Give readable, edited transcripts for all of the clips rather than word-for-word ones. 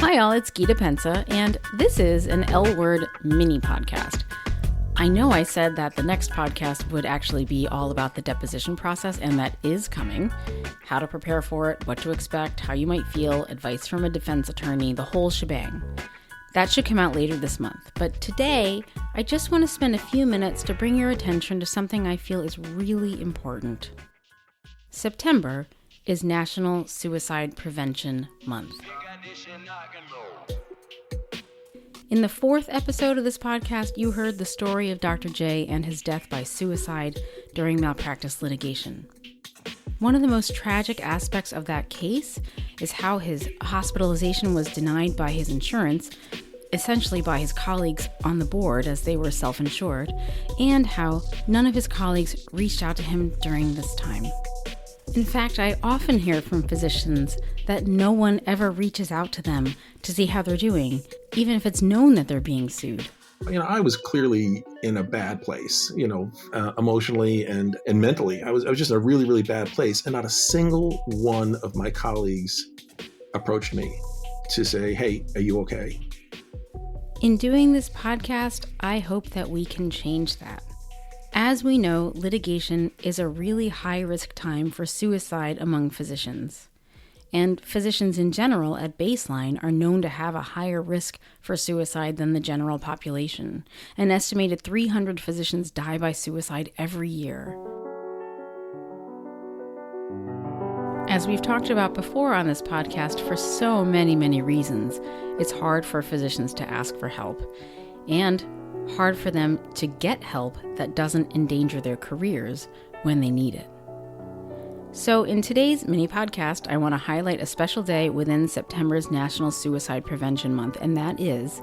Hi all, it's Gita Pensa, and this is an L-Word mini podcast. I know I said that the next podcast would actually be all about the deposition process, and that is coming. How to prepare for it, what to expect, how you might feel, advice from a defense attorney, the whole shebang. That should come out later this month. But today, I just want to spend a few minutes to bring your attention to something I feel is really important. September is National Suicide Prevention Month. In the fourth episode of this podcast, you heard the story of Dr. J and his death by suicide during malpractice litigation. One of the most tragic aspects of that case is how his hospitalization was denied by his insurance, essentially by his colleagues on the board as they were self-insured, and how none of his colleagues reached out to him during this time. In fact, I often hear from physicians that no one ever reaches out to them to see how they're doing, even if it's known that they're being sued. I was clearly in a bad place, emotionally and mentally. I was just in a really, really bad place. And not a single one of my colleagues approached me to say, hey, are you okay? In doing this podcast, I hope that we can change that. As we know, litigation is a really high-risk time for suicide among physicians. And physicians in general at baseline are known to have a higher risk for suicide than the general population. An estimated 300 physicians die by suicide every year. As we've talked about before on this podcast, for so many, many reasons, it's hard for physicians to ask for help. And hard for them to get help that doesn't endanger their careers when they need it. So in today's mini podcast, I want to highlight a special day within September's National Suicide Prevention Month, and that is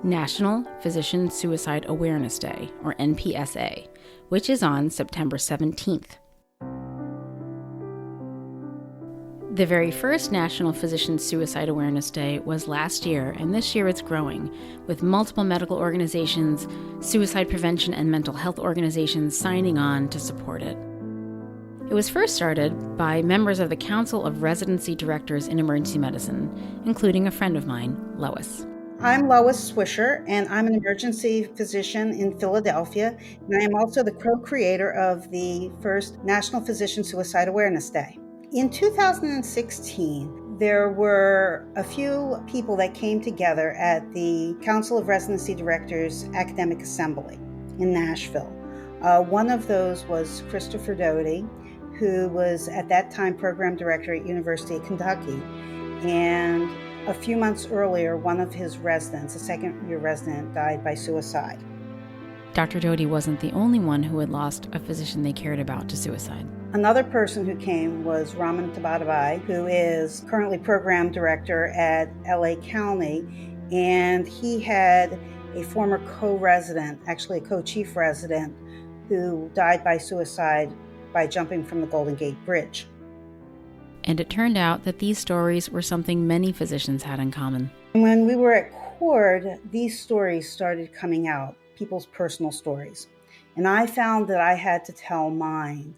National Physician Suicide Awareness Day, or NPSA, which is on September 17th. The very first National Physician Suicide Awareness Day was last year, and this year it's growing, with multiple medical organizations, suicide prevention and mental health organizations signing on to support it. It was first started by members of the Council of Residency Directors in Emergency Medicine, including a friend of mine, Loice. I'm Loice Swisher, and I'm an emergency physician in Philadelphia, and I am also the co-creator of the first National Physician Suicide Awareness Day. In 2016, there were a few people that came together at the Council of Residency Directors Academic Assembly in Nashville. One of those was Christopher Doty, who was at that time program director at University of Kentucky. And a few months earlier, one of his residents, a second-year resident, died by suicide. Dr. Doty wasn't the only one who had lost a physician they cared about to suicide. Another person who came was Raman Tabatabai, who is currently program director at LA County, and he had a former co-resident, actually a co-chief resident, who died by suicide by jumping from the Golden Gate Bridge. And it turned out that these stories were something many physicians had in common. When we were at Cord, these stories started coming out, people's personal stories. And I found that I had to tell mine.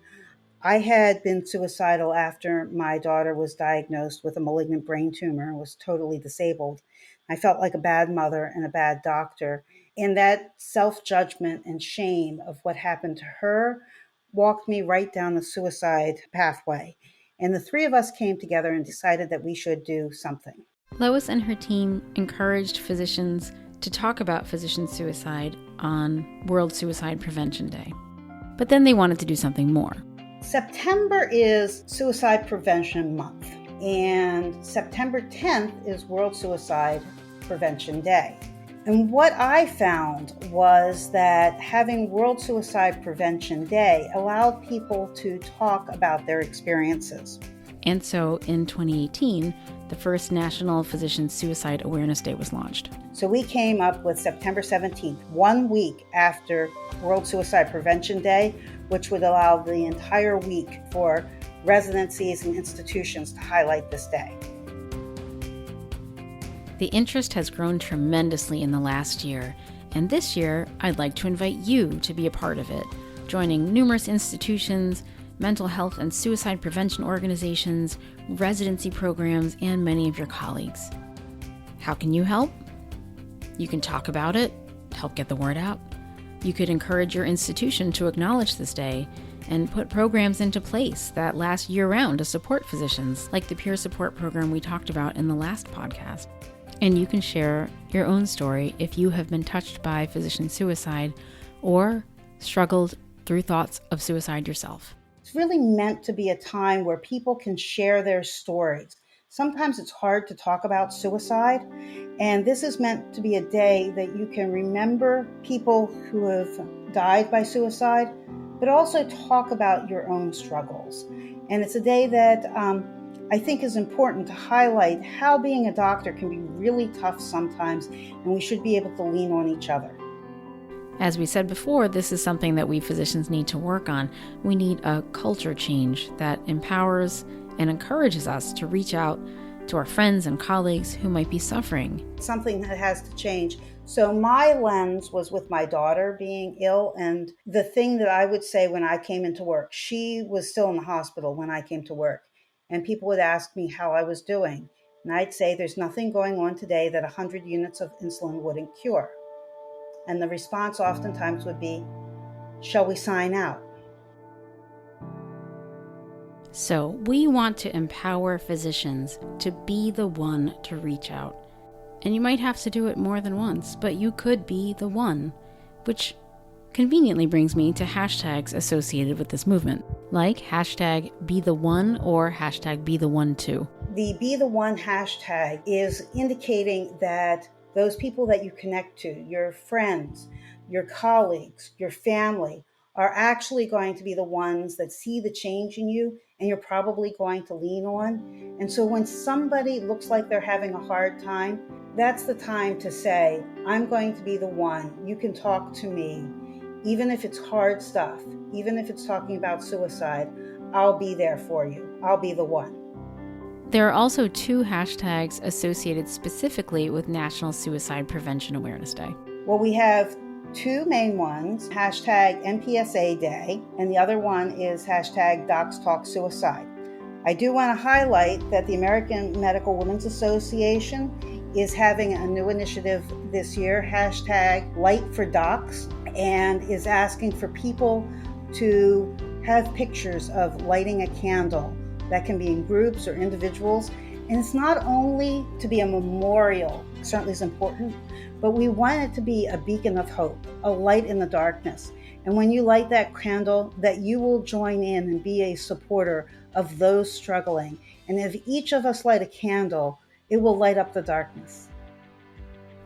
I had been suicidal after my daughter was diagnosed with a malignant brain tumor and was totally disabled. I felt like a bad mother and a bad doctor. And that self-judgment and shame of what happened to her walked me right down the suicide pathway. And the three of us came together and decided that we should do something. Loice and her team encouraged physicians to talk about physician suicide on World Suicide Prevention Day. But then they wanted to do something more. September is Suicide Prevention Month, and September 10th is World Suicide Prevention Day. And what I found was that having World Suicide Prevention Day allowed people to talk about their experiences. And so in 2018, the first National Physician Suicide Awareness Day was launched. So we came up with September 17th, 1 week after World Suicide Prevention Day, which would allow the entire week for residencies and institutions to highlight this day. The interest has grown tremendously in the last year, and this year I'd like to invite you to be a part of it, joining numerous institutions, mental health and suicide prevention organizations, residency programs, and many of your colleagues. How can you help? You can talk about it, help get the word out. You could encourage your institution to acknowledge this day and put programs into place that last year-round to support physicians, like the peer support program we talked about in the last podcast. And you can share your own story if you have been touched by physician suicide or struggled through thoughts of suicide yourself. It's really meant to be a time where people can share their stories. Sometimes it's hard to talk about suicide, and this is meant to be a day that you can remember people who have died by suicide, but also talk about your own struggles. And it's a day that I think is important to highlight how being a doctor can be really tough sometimes, and we should be able to lean on each other. As we said before, this is something that we physicians need to work on. We need a culture change that empowers and encourages us to reach out to our friends and colleagues who might be suffering. Something that has to change. So my lens was with my daughter being ill, and the thing that I would say when I came into work, she was still in the hospital when I came to work, and people would ask me how I was doing. And I'd say there's nothing going on today that 100 units of insulin wouldn't cure. And the response oftentimes would be, shall we sign out? So we want to empower physicians to be the one to reach out. And you might have to do it more than once, but you could be the one, which conveniently brings me to hashtags associated with this movement, like hashtag be the one or hashtag be the one too. The Be the One hashtag is indicating that those people that you connect to, your friends, your colleagues, your family, are actually going to be the ones that see the change in you, and you're probably going to lean on. And so when somebody looks like they're having a hard time, that's the time to say, I'm going to be the one. You can talk to me. Even if it's hard stuff, even if it's talking about suicide, I'll be there for you. I'll be the one. There are also 2 hashtags associated specifically with National Suicide Prevention Awareness Day. Well, we have 2 main ones, hashtag NPSA Day, and the other one is hashtag Docs Talk Suicide. I do want to highlight that the American Medical Women's Association is having a new initiative this year, hashtag Light for Docs, and is asking for people to have pictures of lighting a candle. That can be in groups or individuals. And it's not only to be a memorial, certainly is important, but we want it to be a beacon of hope, a light in the darkness. And when you light that candle, that you will join in and be a supporter of those struggling. And if each of us light a candle, it will light up the darkness.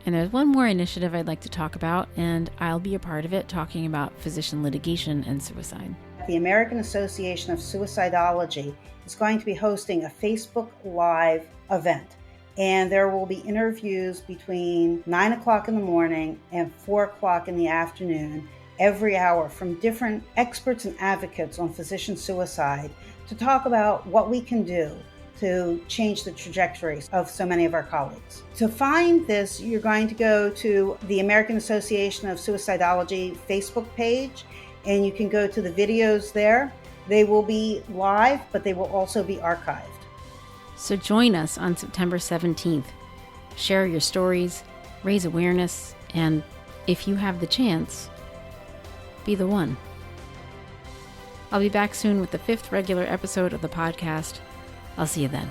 And there's one more initiative I'd like to talk about, and I'll be a part of it, talking about physician litigation and suicide. The American Association of Suicidology is going to be hosting a Facebook Live event. And there will be interviews between 9 o'clock in the morning and 4 o'clock in the afternoon, every hour, from different experts and advocates on physician suicide to talk about what we can do to change the trajectories of so many of our colleagues. To find this, you're going to go to the American Association of Suicidology Facebook page, and you can go to the videos there. They will be live, but they will also be archived. So join us on September 17th. Share your stories, raise awareness, and if you have the chance, be the one. I'll be back soon with the 5th regular episode of the podcast. I'll see you then.